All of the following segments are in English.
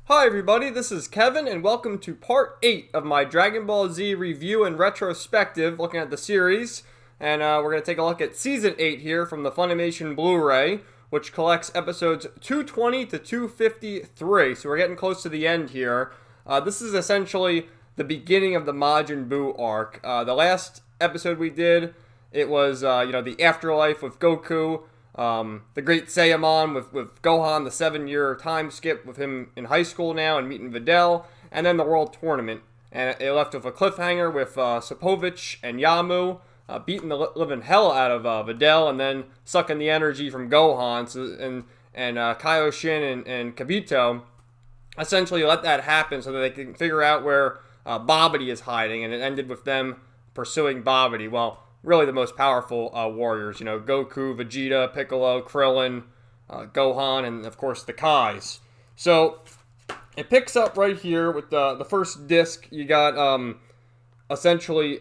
Hi everybody, this is Kevin, and welcome to part 8 of my Dragon Ball Z review and retrospective, looking at the series. And we're going to take a look at Season 8 here from the Funimation Blu-ray, which collects episodes 220 to 253, so we're getting close to the end here. This is essentially the beginning of the Majin Buu arc. The last episode we did, it was, the afterlife with Goku. The Great Saiyamon with Gohan, the 7-year time skip with him in high school now and meeting Videl, and then the World Tournament. And it left with a cliffhanger with Sapovich and Yamu beating the living hell out of Videl and then sucking the energy from Gohan. And Kaioshin and Kibito essentially let that happen so that they can figure out where Babidi is hiding, and it ended with them pursuing Babidi. Well, really the most powerful warriors, Goku, Vegeta, Piccolo, Krillin, Gohan, and of course the Kais. So it picks up right here with the first disc. You got essentially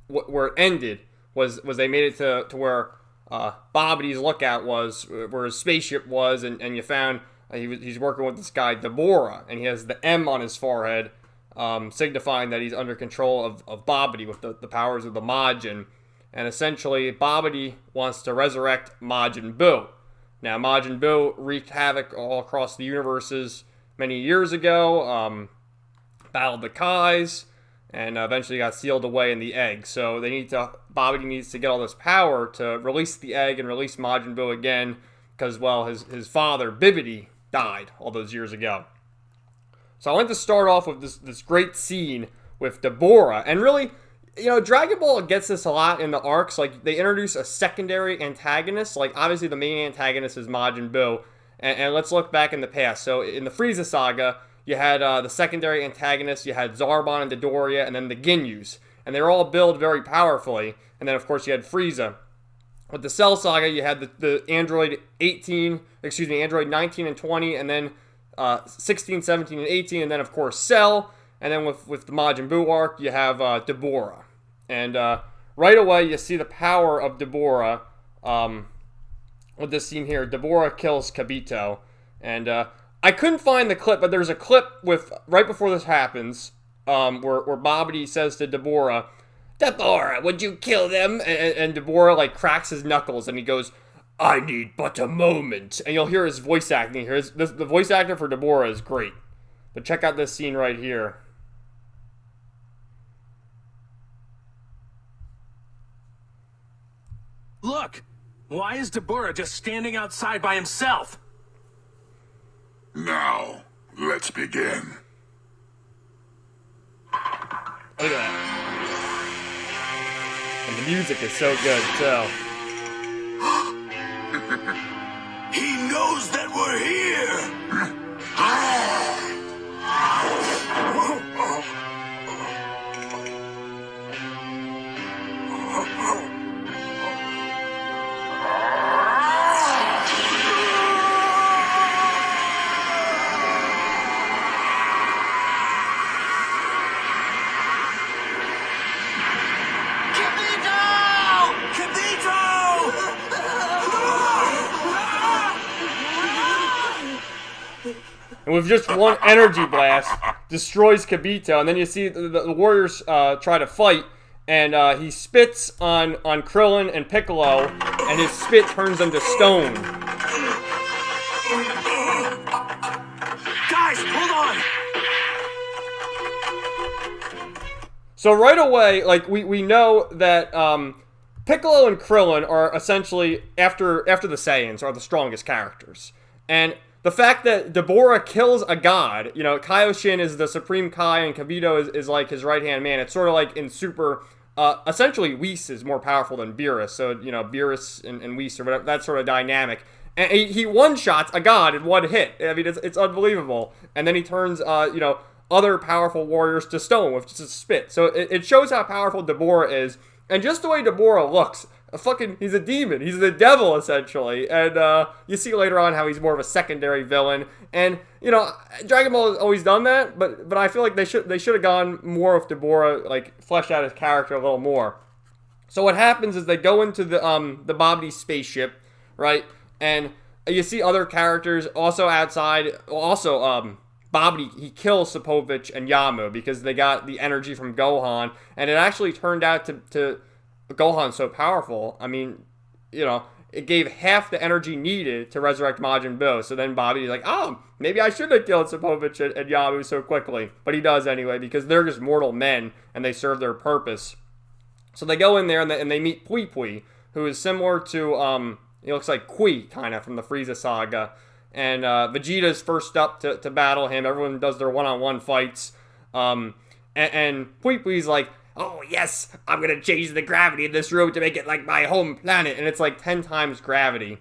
where it ended was they made it to where Babidi's lookout was, where his spaceship was, and you found he's working with this guy Deborah, and he has the M on his forehead, signifying that he's under control of Babidi with the powers of the Majin. And essentially, Babidi wants to resurrect Majin Buu. Now, Majin Buu wreaked havoc all across the universes many years ago, battled the Kais, and eventually got sealed away in the egg. So Babidi needs to get all this power to release the egg and release Majin Buu again, because, well, his father, Bibidi, died all those years ago. So I wanted to start off with this great scene with Deborah. And really, Dragon Ball gets this a lot in the arcs. Like, they introduce a secondary antagonist. Like, obviously the main antagonist is Majin Buu. And let's look back in the past. So in the Frieza saga, you had the secondary antagonists. You had Zarbon and Dodoria, and then the Ginyus. And they were all billed very powerfully. And then, of course, you had Frieza. With the Cell saga, you had the Android 19 and 20, and then 16, 17, and 18, and then, of course, Cell. And then with the Majin Buu arc, you have Deborah. And right away, you see the power of Deborah with this scene here. Deborah kills Kibito. And I couldn't find the clip, but there's a clip right before this happens where Babidi says to Deborah, "Deborah, would you kill them?" And Deborah, cracks his knuckles, and he goes, "I need but a moment." And you'll hear his voice acting here. The voice actor for Deborah is great. But check out this scene right here. Look! Why is Deborah just standing outside by himself? Now, let's begin. Look at that. And the music is so good, too. He knows that we're here! And with just one energy blast, destroys Kibito. And then you see the warriors try to fight, and he spits on Krillin and Piccolo, and his spit turns them to stone. Guys, hold on! So right away, we know that Piccolo and Krillin are essentially, after the Saiyans, are the strongest characters. And the fact that Deborah kills a god, Kaioshin is the Supreme Kai and Kibito is like his right-hand man. It's sort of like in Super, essentially Whis is more powerful than Beerus. So, Beerus and Whis or whatever, that sort of dynamic. And he one-shots a god in one hit. I mean, it's unbelievable. And then he turns, other powerful warriors to stone with just a spit. So it shows how powerful Deborah is. And just the way Deborah looks, he's a demon. He's the devil, essentially. And you see later on how he's more of a secondary villain. And, Dragon Ball has always done that, but I feel like they should have gone more with Deborah, fleshed out his character a little more. So what happens is they go into the Babidi spaceship, right? And you see other characters also outside, also Babidi, he kills Sapovich and Yamu because they got the energy from Gohan, and it actually turned out to Gohan's so powerful. I mean, it gave half the energy needed to resurrect Majin Buu. So then Babidi's like, oh, maybe I shouldn't have killed Sapovich and Yamu so quickly. But he does anyway, because they're just mortal men, and they serve their purpose. So they go in there, and they meet Pui Pui, who is similar to, he looks like Kui, kind of, from the Frieza saga. And Vegeta's first up to battle him. Everyone does their one-on-one fights. And Pui Pui's like, oh, yes, I'm going to change the gravity in this room to make it like my home planet. And it's like 10 times gravity.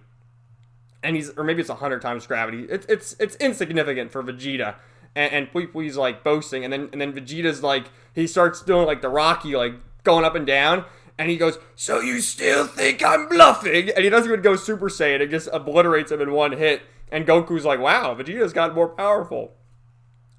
And or maybe it's 100 times gravity. It's insignificant for Vegeta. And Pui Pui's like boasting. And then Vegeta's like, he starts doing like the Rocky, like going up and down. And he goes, so you still think I'm bluffing? And he doesn't even go Super Saiyan. It just obliterates him in one hit. And Goku's like, wow, Vegeta's got more powerful.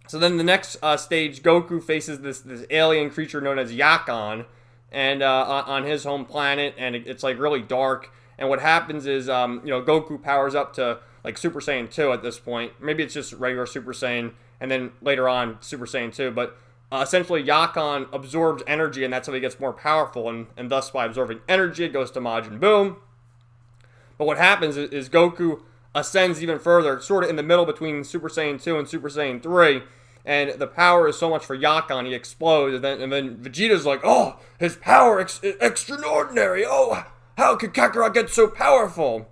So then the next stage, Goku faces this alien creature known as Yakon, and on his home planet, and it's like really dark. And what happens is, Goku powers up to like Super Saiyan 2 at this point. Maybe it's just regular Super Saiyan, and then later on Super Saiyan 2. But essentially, Yakon absorbs energy, and that's how he gets more powerful. And thus, by absorbing energy, it goes to Majin Buu. But what happens is Goku ascends even further, sort of in the middle between Super Saiyan 2 and Super Saiyan 3, and the power is so much for Yakon, he explodes, and then Vegeta's like, oh, his power extraordinary, oh, how could Kakarot get so powerful?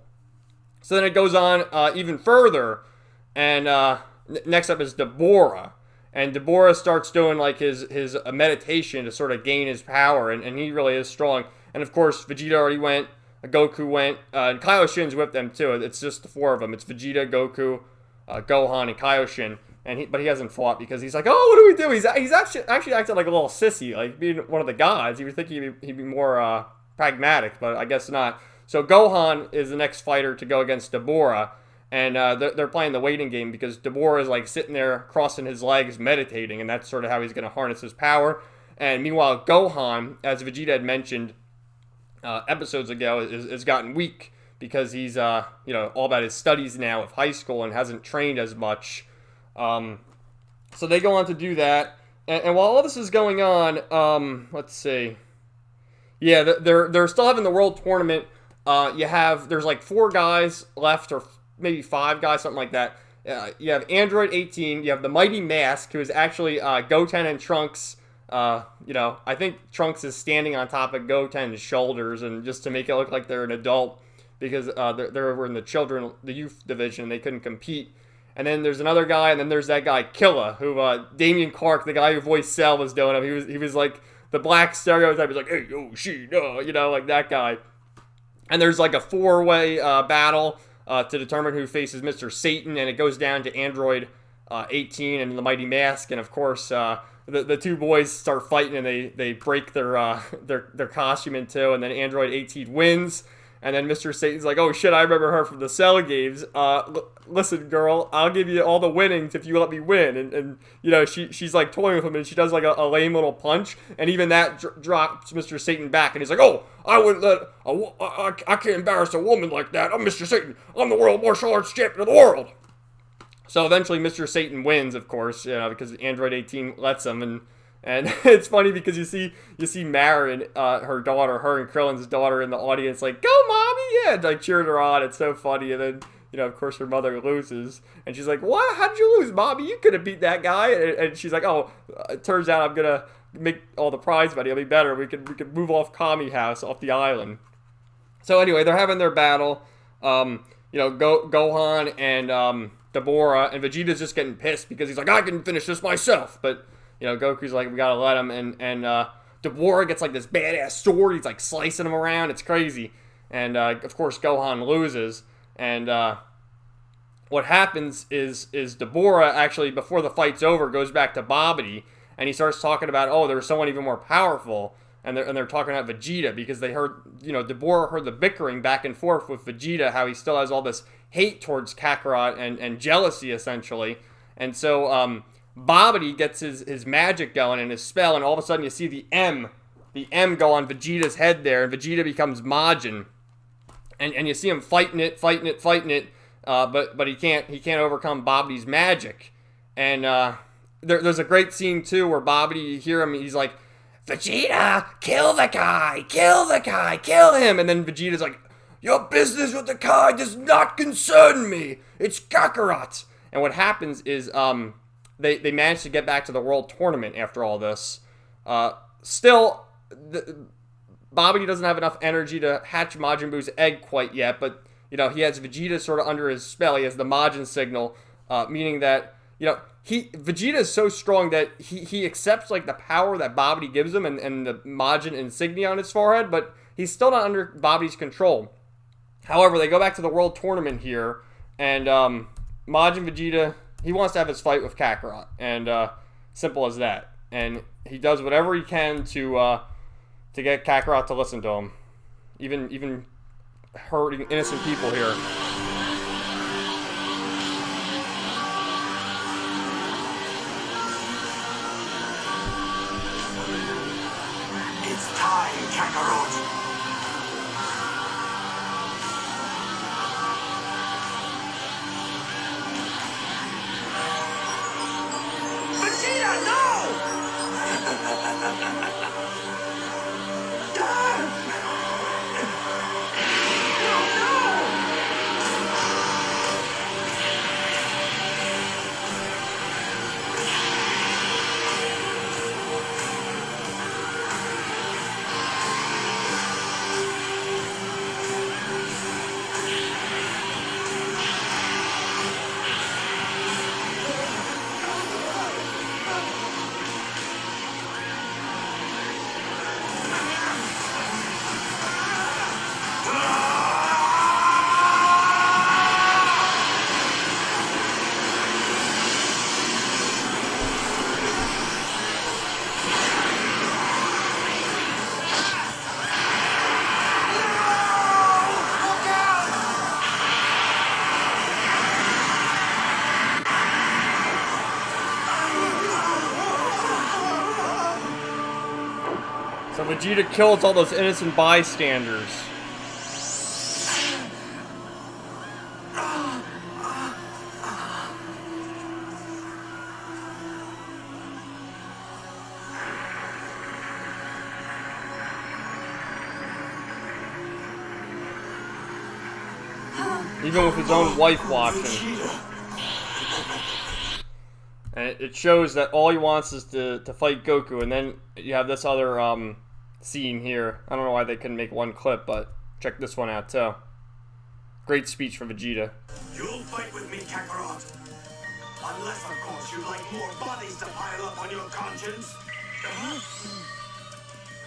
So then it goes on even further, and next up is Dabura, and Dabura starts doing like his meditation to sort of gain his power, and he really is strong, and of course, Vegeta already went, Goku went, and Kaioshin's with them too. It's just the four of them. It's Vegeta, Goku, Gohan, and Kaioshin. But he hasn't fought because he's like, oh, what do we do? He's actually acting like a little sissy, like being one of the gods. You would think he'd be more pragmatic, but I guess not. So Gohan is the next fighter to go against Dabura, and they're playing the waiting game because Dabura is like sitting there crossing his legs, meditating, and that's sort of how he's going to harness his power. And meanwhile, Gohan, as Vegeta had mentioned episodes ago, has gotten weak because he's all about his studies now of high school and hasn't trained as much. So they go on to do that, and while all this is going on, let's see. Yeah, they're still having the world tournament. There's like 4 guys left, or maybe 5 guys, something like that. You have Android 18. You have the Mighty Mask, who is actually Goten and Trunks. I think Trunks is standing on top of Goten's shoulders, and just to make it look like they're an adult, because they're over in the youth division, they couldn't compete. And then there's another guy, and then there's that guy Killa, who Damien Clark, the guy who voiced Cell, was doing him. He was like the black stereotype. He's like, hey, oh, she, no, like that guy. And there's like a 4-way battle to determine who faces Mr. Satan, and it goes down to Android 18 and the Mighty Mask, and of course the 2 boys start fighting, and they break their costume in 2, and then Android 18 wins. And then Mr. Satan's like, oh shit, I remember her from the Cell games. Listen, girl, I'll give you all the winnings if you let me win. And she's like toying with him, and she does like a lame little punch, and even that drops Mr. Satan back. And he's like, oh, I wouldn't let I can't embarrass a woman like that. I'm Mr. Satan. I'm the world martial arts champion of the world. So eventually Mr. Satan wins, of course, because Android 18 lets him, and it's funny because you see Marin, her daughter, her and Krillin's daughter in the audience, like, go mommy, yeah, and like cheering her on. It's so funny. And then, of course her mother loses, and she's like, what? How did you lose, mommy? You could have beat that guy. And she's like, oh, it turns out I'm gonna make all the prize money. It'll be better. We could move off Kami House, off the island. So anyway, they're having their battle. Gohan and Dabura, and Vegeta's just getting pissed because he's like, I can finish this myself, but Goku's like, we gotta let him, and Dabura gets like this badass sword. He's like slicing him around. It's crazy. And of course Gohan loses. And what happens is Dabura actually, before the fight's over, goes back to Babidi, and he starts talking about, oh, there was someone even more powerful. And they're talking about Vegeta because they heard, Dabura heard the bickering back and forth with Vegeta, how he still has all this hate towards Kakarot and jealousy, essentially. And so Babidi gets his magic going and his spell, and all of a sudden you see the M go on Vegeta's head there, and Vegeta becomes Majin. And you see him fighting it, but he can't overcome Babidi's magic. And there's a great scene too where Bobby, you hear him, he's like, Vegeta, kill the Kai, kill the Kai, kill him. And then Vegeta's like, your business with the Kai does not concern me. It's Kakarot. And what happens is they manage to get back to the World Tournament after all this. Still, Bobby doesn't have enough energy to hatch Majin Buu's egg quite yet, but, you know, he has Vegeta sort of under his spell. He has the Majin signal, meaning that, you know, Vegeta is so strong that he accepts, like, the power that Bobby gives him and the Majin insignia on his forehead, but he's still not under Bobby's control. However, they go back to the World Tournament here, and Majin Vegeta, he wants to have his fight with Kakarot, and simple as that. And he does whatever he can to get Kakarot to listen to him, even hurting innocent people here. It's time, Kakarot. Vegeta, no! So Vegeta kills all those innocent bystanders. Even with his own wife watching. And it shows that all he wants is to fight Goku. And then you have this other scene here. I don't know why they couldn't make one clip, but check this one out too. Great speech from Vegeta. You'll fight with me, Kakarot. Unless, of course, you'd like more bodies to pile up on your conscience.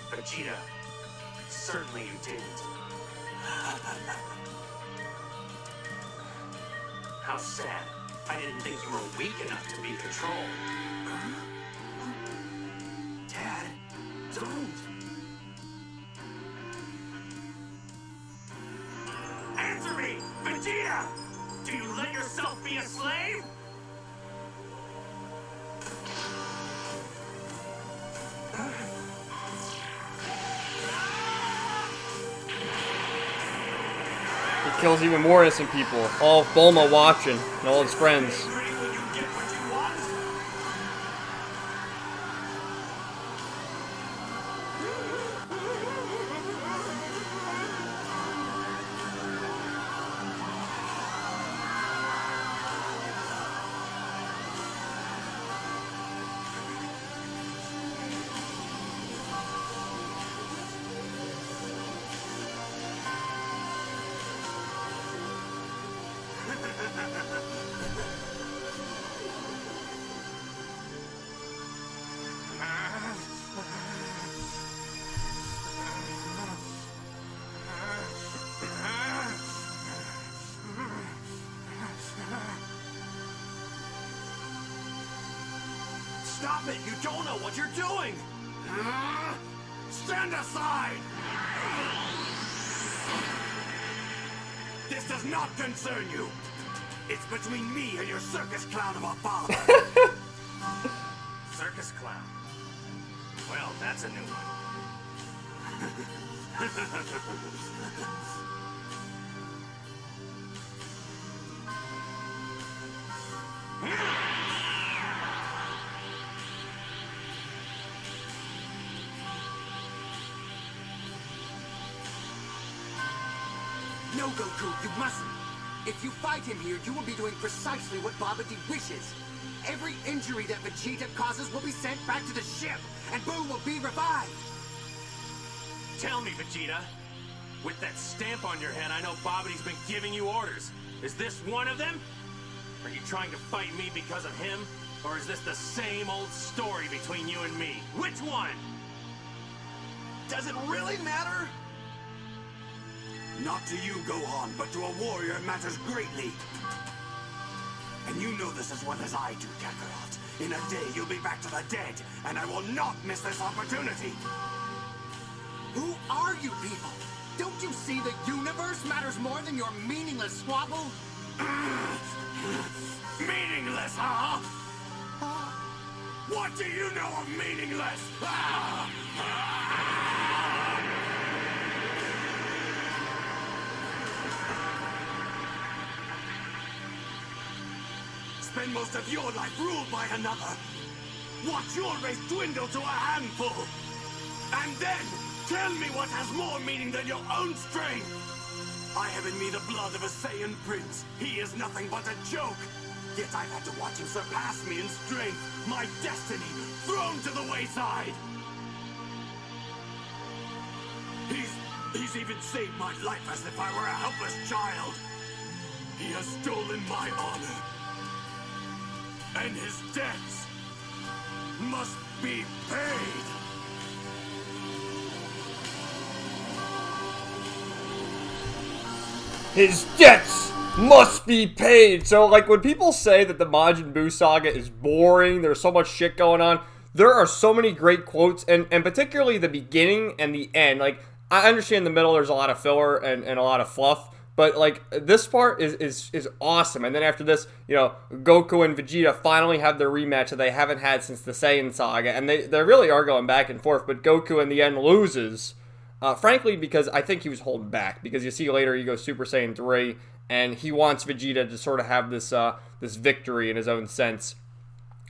Vegeta, certainly you didn't. How sad. I didn't think you were weak enough to be controlled. Dad, don't. Answer me, Vegeta! Do you let yourself be a slave? He kills even more innocent people. All of Bulma watching, and all his friends. Angry when you get what you want? Stop it! You don't know what you're doing! Stand aside! This does not concern you. It's between me and your circus clown of a father. Circus clown. Well, that's a new one. No, Goku, you mustn't. If you fight him here, you will be doing precisely what Babidi wishes. Every injury that Vegeta causes will be sent back to the ship, and Buu will be revived. Tell me, Vegeta. With that stamp on your head, I know Babidi's been giving you orders. Is this one of them? Are you trying to fight me because of him? Or is this the same old story between you and me? Which one? Does it really matter? Not to you, Gohan, but to a warrior it matters greatly. And you know this as well as I do, Kakarot. In a day, you'll be back to the dead, and I will not miss this opportunity. Who are you people? Don't you see the universe matters more than your meaningless squabble? Meaningless, huh? What do you know of meaningless? Spend most of your life ruled by another. Watch your race dwindle to a handful. And then, tell me what has more meaning than your own strength. I have in me the blood of a Saiyan prince. He is nothing but a joke. Yet I've had to watch him surpass me in strength. My destiny thrown to the wayside. He's even saved my life as if I were a helpless child. He has stolen my honor. And his debts must be paid. His debts must be paid. So, like, when people say that the Majin Buu saga is boring, there's so much shit going on, there are so many great quotes, and particularly the beginning and the end. Like, I understand the middle, there's a lot of filler and a lot of fluff, but, like, this part is awesome. And then after this, you know, Goku and Vegeta finally have their rematch that they haven't had since the Saiyan saga, and they really are going back and forth, but Goku in the end loses. Frankly, because I think he was holding back. Because you see later he goes Super Saiyan 3, and he wants Vegeta to sort of have this this victory in his own sense.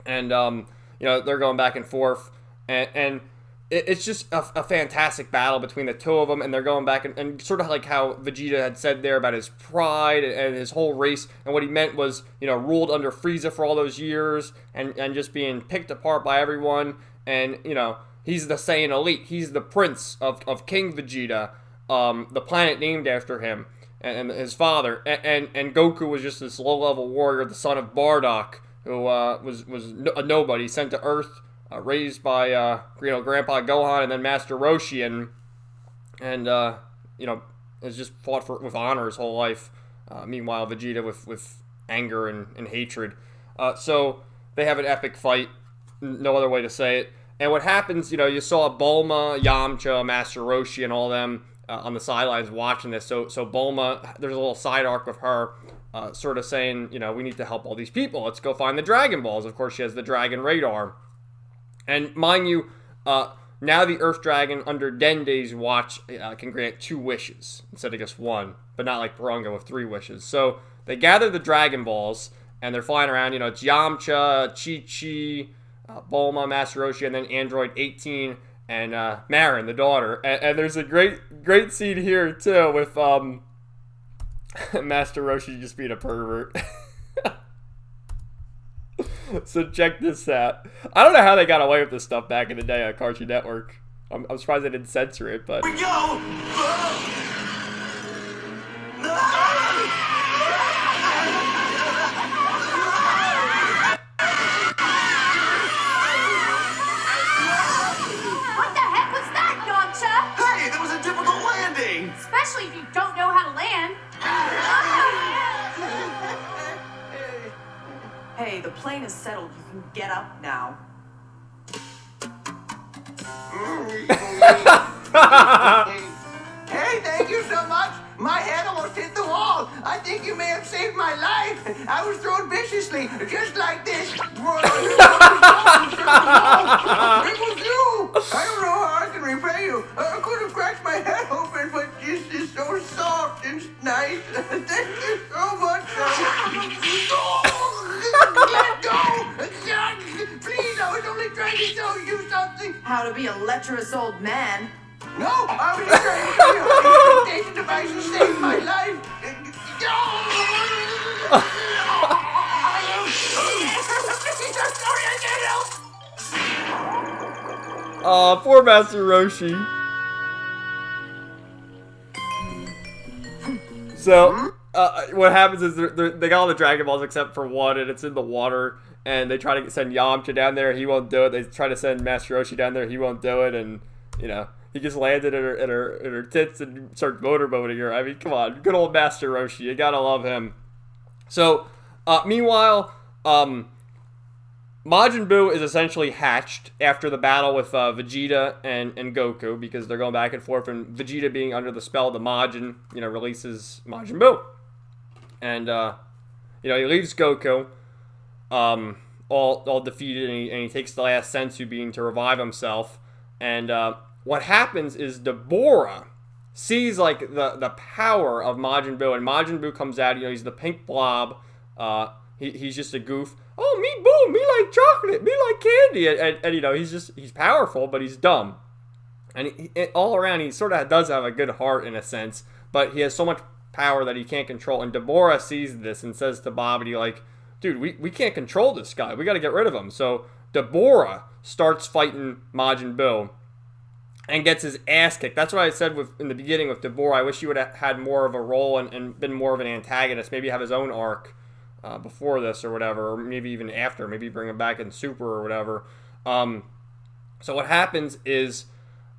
And, you know, they're going back and forth. And it's just a fantastic battle between the two of them. And they're going back and sort of like how Vegeta had said there about his pride and his whole race. And what he meant was, you know, ruled under Frieza for all those years. And just being picked apart by everyone. And, you know, he's the Saiyan elite. He's the prince of King Vegeta, the planet named after him, and his father. And Goku was just this low-level warrior, the son of Bardock, who was a nobody, sent to Earth, raised by you know, Grandpa Gohan and then Master Roshi, and you know, has just fought with honor his whole life. Meanwhile, Vegeta with anger and hatred. So they have an epic fight. No other way to say it. And what happens, you know, you saw Bulma, Yamcha, Master Roshi, and all them on the sidelines watching this. So Bulma, there's a little side arc with her sort of saying, you know, we need to help all these people. Let's go find the Dragon Balls. Of course, she has the Dragon Radar. And mind you, now the Earth Dragon under Dende's watch can grant 2 wishes instead of just 1. But not like Porunga with 3 wishes. So they gather the Dragon Balls, and they're flying around. You know, it's Yamcha, Chi-Chi, Bulma, Master Roshi, and then Android 18 and Marin, the daughter. And there's a great scene here too with Master Roshi just being a pervert. So check this out. I don't know how they got away with this stuff back in the day on Cartoon Network. I'm surprised they didn't censor it, but We go! Hey, that was a difficult landing! Especially if you don't know how to land. Hey, the plane is settled. You can get up now. Hey, thank you so much. My head almost hit the wall. I think you may have saved my life. I was thrown viciously, just like this. It was you. I don't know how I can repay you. I could have cracked my head open, but this is so soft and nice. Thank you so much. Let go. Please, I was only trying to show you something. How to be a lecherous old man. No, I was just trying to show you how the incantation devices saved my life. Poor Master Roshi. So, what happens is they got all the Dragon Balls except for one, and it's in the water. And they try to send Yamcha down there, he won't do it. They try to send Master Roshi down there, he won't do it. And you know, he just landed in her tits and started motorboating her. I mean, come on, good old Master Roshi, you gotta love him. So, meanwhile, Majin Buu is essentially hatched after the battle with Vegeta and Goku, because they're going back and forth, and Vegeta, being under the spell of the Majin, you know, releases Majin Buu. And, you know, he leaves Goku, all defeated, and he takes the last senzu being to revive himself. And what happens is Deborah sees, like, the power of Majin Buu, and Majin Buu comes out, you know, he's the pink blob, he's just a goof. Oh, me Boo, me like chocolate, me like candy, and you know, he's powerful, but he's dumb. And all around, he sort of does have a good heart in a sense, but he has so much power that he can't control. And Deborah sees this and says to Babidi, like, dude, we can't control this guy, we gotta get rid of him. So Deborah starts fighting Majin Buu and gets his ass kicked. That's what I said in the beginning with Deborah. I wish he would have had more of a role and been more of an antagonist, maybe have his own arc before this or whatever, or maybe even after, maybe bring him back in Super or whatever. So what happens is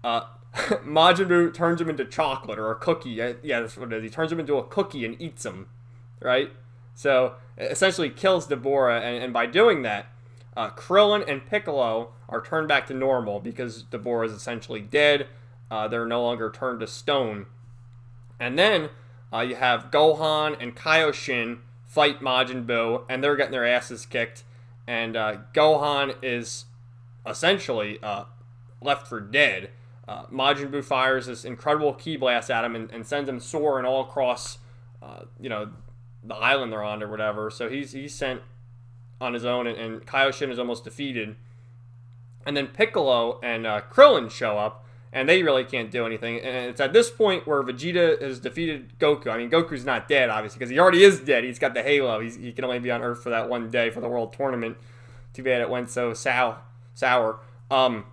Majin Buu turns him into chocolate or a cookie. Yeah, that's what it is. He turns him into a cookie and eats him, right? So essentially kills Deborah, and by doing that, Krillin and Piccolo are turned back to normal because Deborah is essentially dead. They're no longer turned to stone. And then you have Gohan and Kaioshin fight Majin Buu, and they're getting their asses kicked. And Gohan is essentially left for dead. Majin Buu fires this incredible ki blast at him and sends him soaring all across, you know, the island they're on or whatever. So he's sent on his own, and Kaioshin is almost defeated. And then Piccolo and Krillin show up, and they really can't do anything. And it's at this point where Vegeta has defeated Goku. I mean, Goku's not dead, obviously, because he already is dead. He's got the halo. He can only be on Earth for that one day for the World Tournament. Too bad it went so sour. So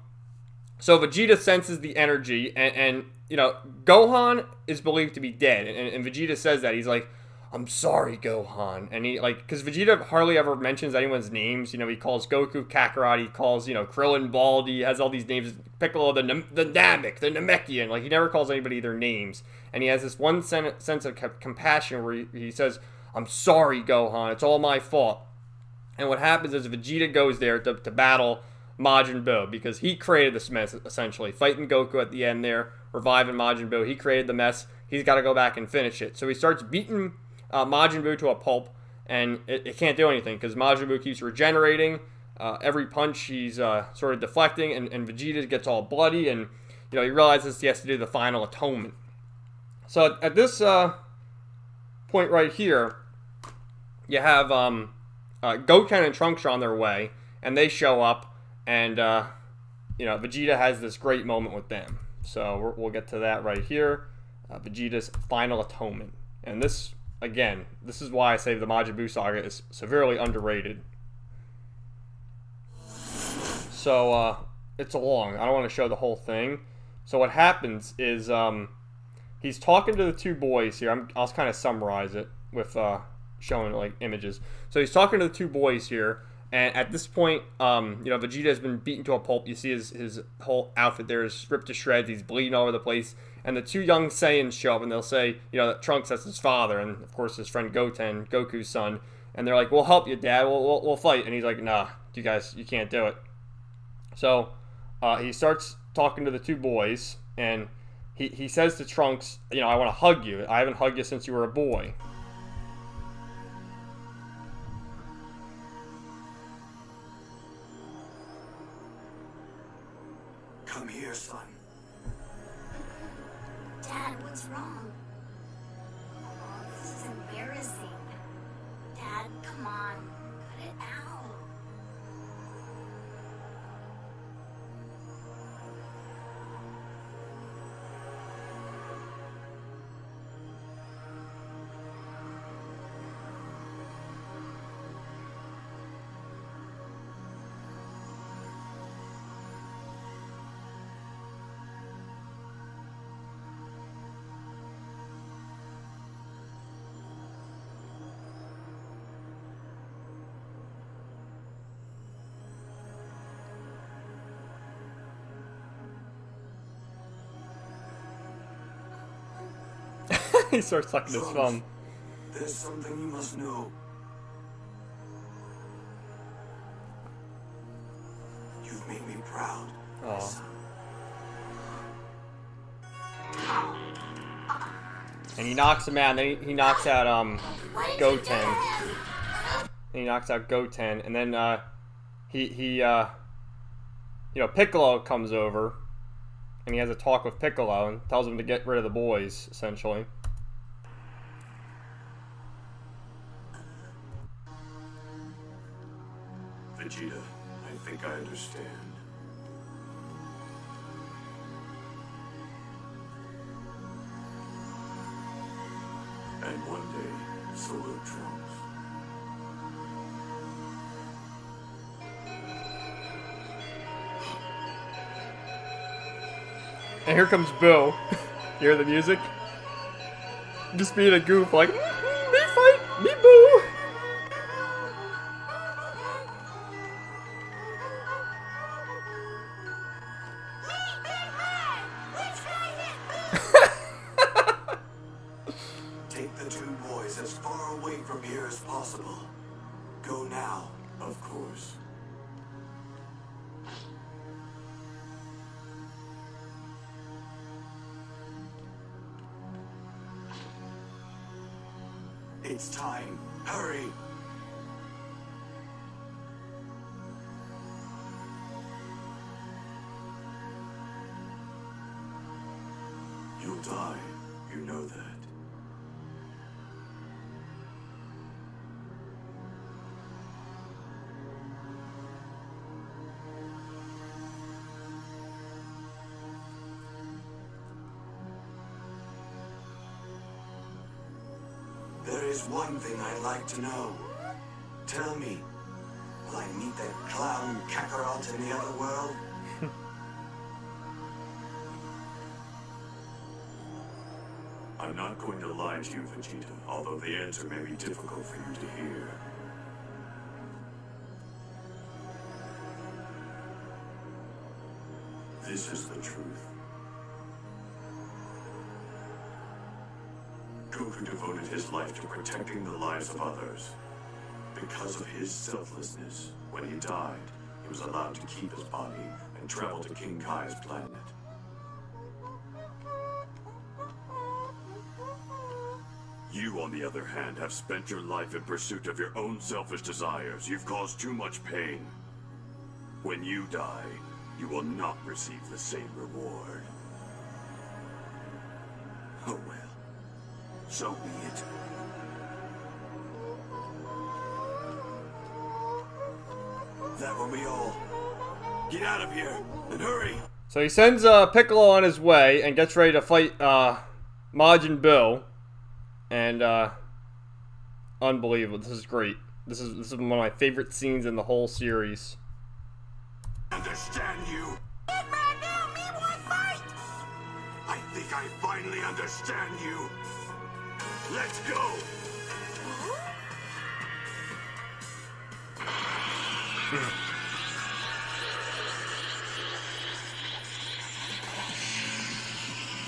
Vegeta senses the energy, and you know, Gohan is believed to be dead. And Vegeta says that. He's like, I'm sorry, Gohan. And he, like, because Vegeta hardly ever mentions anyone's names. You know, he calls Goku Kakarot, he calls, you know, Krillin Baldy, he has all these names, Piccolo the Namek, the Namekian. Like, he never calls anybody their names. And he has this one sense of compassion where he says, I'm sorry, Gohan, it's all my fault. And what happens is Vegeta goes there to battle Majin Buu, because he created this mess, essentially. Fighting Goku at the end there, reviving Majin Buu. He created the mess. He's got to go back and finish it. So he starts beating Majin Buu to a pulp, and it can't do anything because Majin Buu keeps regenerating. Every punch he's sort of deflecting, and Vegeta gets all bloody, and you know, he realizes he has to do the final atonement. So at this point right here, you have Goten and Trunks are on their way, and they show up, and you know, Vegeta has this great moment with them. So we'll get to that right here. Vegeta's final atonement, and this. Again, this is why I say the Majin Buu saga is severely underrated. So, it's long. I don't want to show the whole thing. So what happens is, he's talking to the two boys here. I'll kind of summarize it with showing, like, images. So he's talking to the two boys here, and at this point, you know, Vegeta has been beaten to a pulp. You see his whole outfit there is ripped to shreds. He's bleeding all over the place. And the two young Saiyans show up, and they'll say, you know, that Trunks, that's his father, and of course his friend Goten, Goku's son. And they're like, we'll help you, Dad, we'll fight. And he's like, nah, you guys, you can't do it. So he starts talking to the two boys, and he says to Trunks, you know, I want to hug you. I haven't hugged you since you were a boy. Come here, son. Dad, what's wrong? Oh, this is embarrassing. Dad, come on. Cut it out. He starts sucking his thumb. There's something you must know. You've made me proud. Oh. And he knocks him out, and then he knocks out Goten. And he knocks out Goten, and then Piccolo comes over, and he has a talk with Piccolo and tells him to get rid of the boys, essentially. Vegeta, I think I understand. And one day, so will Trunks. And here comes Boo. You hear the music? Just being a goof, like, me fight, me Boo. Take the two boys as far away from here as possible. Go now, of course. It's time. Hurry! You'll die. You know that. There is one thing I'd like to know. Tell me, will I meet that clown Kakarot in the other world? I'm not going to lie to you, Vegeta, although the answer may be difficult for you to hear. This is the truth. Goku devoted his life to protecting the lives of others. Because of his selflessness, when he died, he was allowed to keep his body and travel to King Kai's planet. You, on the other hand, have spent your life in pursuit of your own selfish desires. You've caused too much pain. When you die, you will not receive the same reward. Oh well. So be it. That will be all. Get out of here, and hurry! So he sends Piccolo on his way and gets ready to fight Majin Buu. And unbelievable. This is great. This is one of my favorite scenes in the whole series. Understand you. I think I finally understand you. Let's go.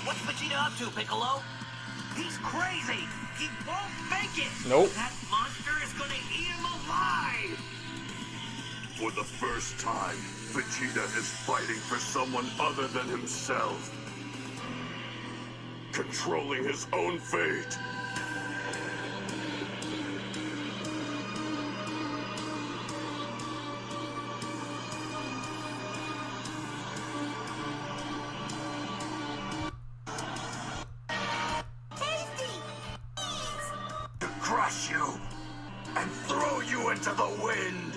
What's Vegeta up to, Piccolo? He's crazy! He won't make it! Nope. That monster is gonna eat him alive! For the first time, Vegeta is fighting for someone other than himself. Controlling his own fate. To crush you and throw you into the wind.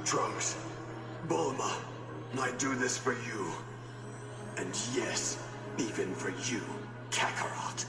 Trunks, Bulma, I do this for you. And yes, even for you, Kakarot.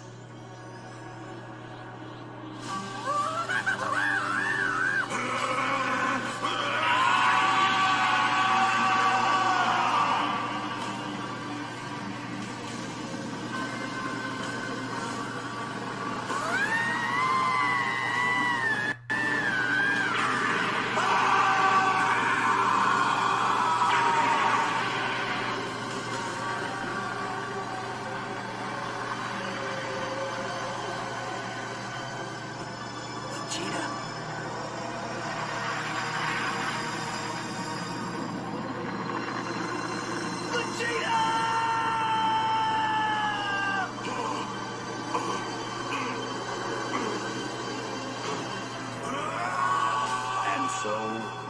So,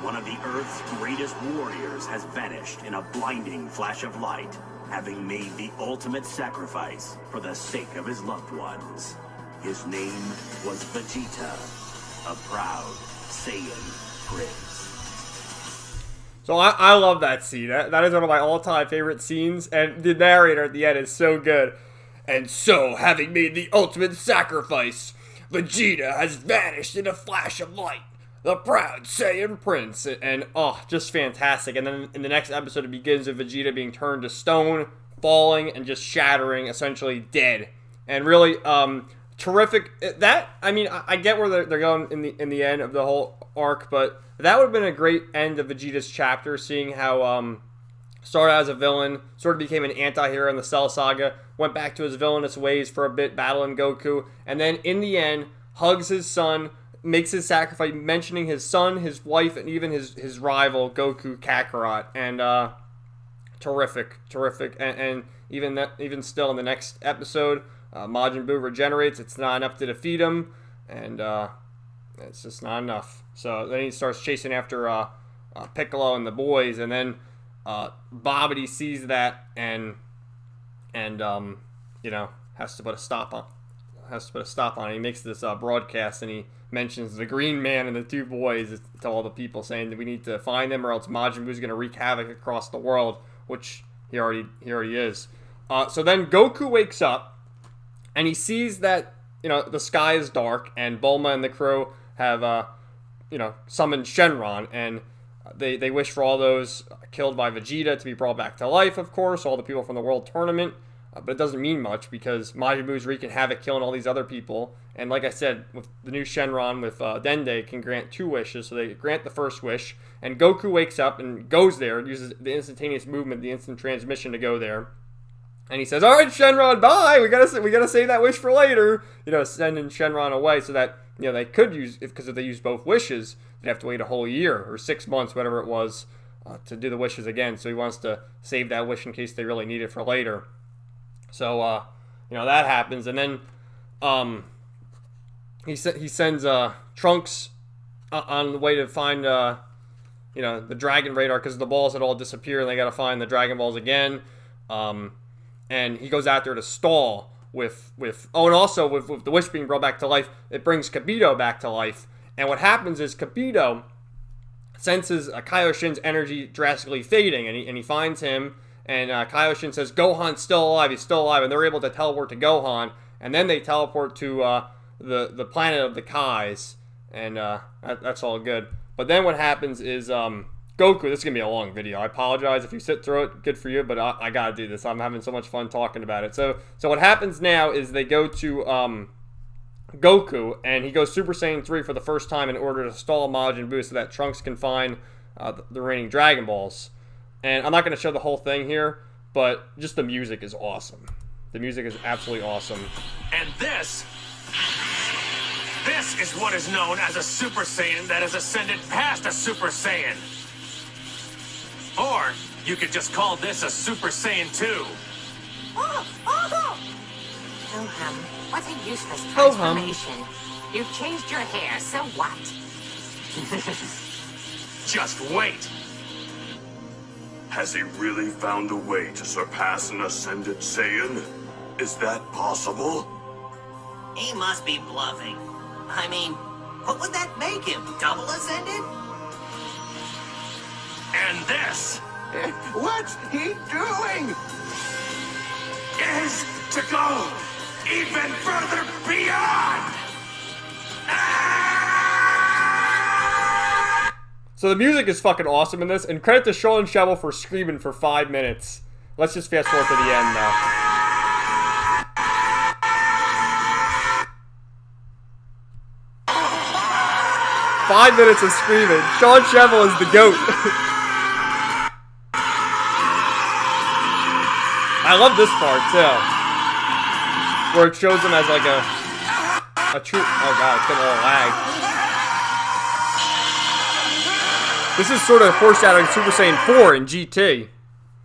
one of the Earth's greatest warriors has vanished in a blinding flash of light, having made the ultimate sacrifice for the sake of his loved ones. His name was Vegeta, a proud Saiyan prince. So I love that scene. That is one of my all-time favorite scenes, and the narrator at the end is so good. And so, having made the ultimate sacrifice, Vegeta has vanished in a flash of light. The proud Saiyan prince. And, oh, just fantastic. And then in the next episode, it begins with Vegeta being turned to stone, falling, and just shattering, essentially dead. And really, terrific. I get where they're going in the end of the whole arc, but that would have been a great end of Vegeta's chapter, seeing how started as a villain, sort of became an anti-hero in the Cell Saga, went back to his villainous ways for a bit, battling Goku, and then in the end, hugs his son, makes his sacrifice, mentioning his son, his wife, and even his rival, Goku Kakarot, and terrific, and even still in the next episode, Majin Buu regenerates. It's not enough to defeat him, and it's just not enough. So then he starts chasing after Piccolo and the boys, and then Babidi sees that and has to put a stop on. He makes this broadcast, and he mentions the Green Man and the two boys to all the people, saying that we need to find them, or else Majin Buu's going to wreak havoc across the world, which he already is. So then Goku wakes up, and he sees that the sky is dark, and Bulma and the crew have summoned Shenron, and they wish for all those killed by Vegeta to be brought back to life, of course, all the people from the World Tournament. But it doesn't mean much because Majin Buu's wreaking havoc, killing all these other people. And like I said, with the new Shenron with Dende can grant 2 wishes, so they grant the first wish. And Goku wakes up and goes there, uses the instantaneous movement, the instant transmission to go there. And he says, "All right, Shenron, bye. We gotta save that wish for later." Sending Shenron away so that they could use, because if they use both wishes, they'd have to wait a whole year or 6 months, whatever it was, to do the wishes again. So he wants to save that wish in case they really need it for later. So, that happens, and then he sends Trunks on the way to find the Dragon Radar, because the balls had all disappeared, and they got to find the Dragon Balls again. And he goes out there to stall with the wish being brought back to life. It brings Kibito back to life, and what happens is Kibito senses Kaioshin's energy drastically fading, and he finds him. And Kaioshin says, "Gohan's still alive, he's still alive," and they're able to teleport to Gohan, and then they teleport to the planet of the Kais, and that's all good. But then what happens is Goku, this is going to be a long video, I apologize if you sit through it, good for you, but I gotta do this, I'm having so much fun talking about it. So what happens now is they go to Goku, and he goes Super Saiyan 3 for the first time in order to stall Majin Buu so that Trunks can find the remaining Dragon Balls. And I'm not going to show the whole thing here, but just the music is awesome. The music is absolutely awesome. And this is what is known as a Super Saiyan that has ascended past a Super Saiyan. Or you could just call this a Super Saiyan 2. Ho-hum, what a useless Ho-hum. transformation. You've changed your hair, so what? Just wait. Has he really found a way to surpass an ascended Saiyan? Is that possible? He must be bluffing. I mean, what would that make him? Double ascended? And this What's he doing? is to go even further beyond. So the music is fucking awesome in this, and credit to Sean Shovel for screaming for 5 minutes. Let's just fast forward to the end now. Five minutes of screaming. Sean Shovel is the GOAT. I love this part too, where it shows him as like a true. Oh god, it's getting a little lag. This is sort of foreshadowing Super Saiyan 4 in GT.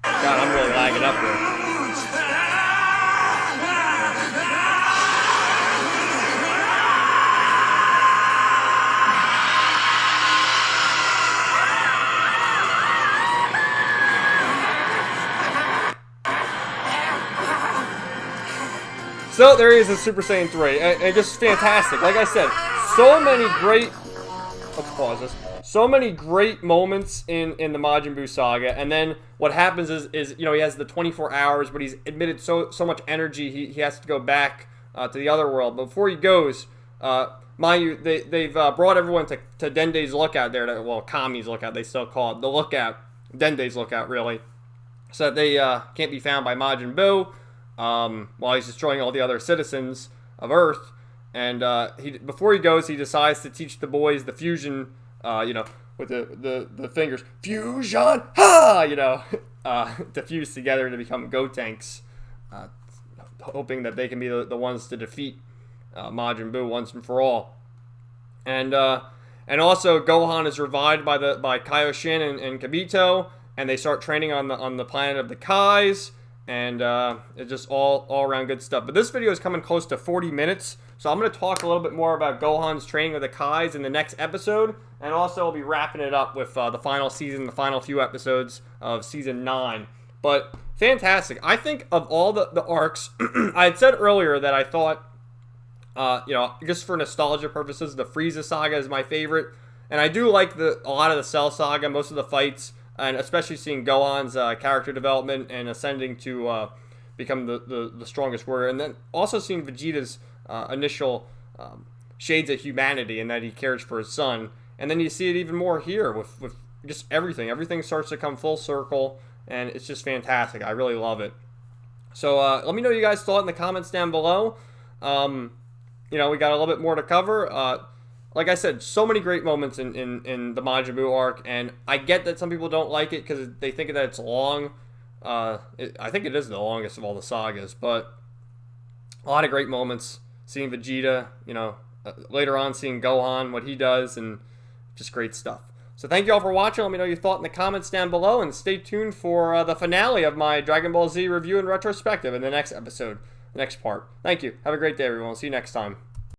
God, I'm really lagging up here. So there he is in Super Saiyan 3, and just fantastic. Like I said, so many great. Let's pause this. So many great moments in the Majin Buu saga, and then what happens is you know, he has the 24 hours, but he's admitted so much energy he has to go back to the other world. But before he goes, mind you, they've brought everyone to Dende's lookout there. Well, Kami's lookout, they still call it the lookout. Dende's lookout, really. So that they can't be found by Majin Buu while he's destroying all the other citizens of Earth. And before he goes, he decides to teach the boys the fusion, you know, with the fingers. Fusion! Ha! You know, to fuse together to become Gotenks. Hoping that they can be the ones to defeat Majin Buu once and for all. And also Gohan is revived by Kaioshin and Kibito, and they start training on the planet of the Kais, and it's just all around good stuff. But this video is coming close to 40 minutes, so I'm going to talk a little bit more about Gohan's training with the Kais in the next episode, and also I'll be wrapping it up with the final season, the final few episodes of Season 9. But fantastic. I think of all the arcs, I had said earlier that I thought, you know, just for nostalgia purposes, the Frieza saga is my favorite. And I do like a lot of the Cell saga, most of the fights, and especially seeing Gohan's character development and ascending to become the strongest warrior. And then also seeing Vegeta's initial shades of humanity and that he cares for his son. And then you see it even more here with just everything. Everything starts to come full circle. And it's just fantastic. I really love it. So let me know what you guys thought in the comments down below. You know, we got a little bit more to cover. Like I said, so many great moments in the Majin Buu arc. And I get that some people don't like it because they think that it's long. I think it is the longest of all the sagas. But a lot of great moments. Seeing Vegeta, you know, later on seeing Gohan, what he does, and just great stuff. So thank you all for watching. Let me know your thought in the comments down below, and stay tuned for the finale of my Dragon Ball Z review and retrospective in the next episode, the next part. Thank you. Have a great day, everyone. See you next time.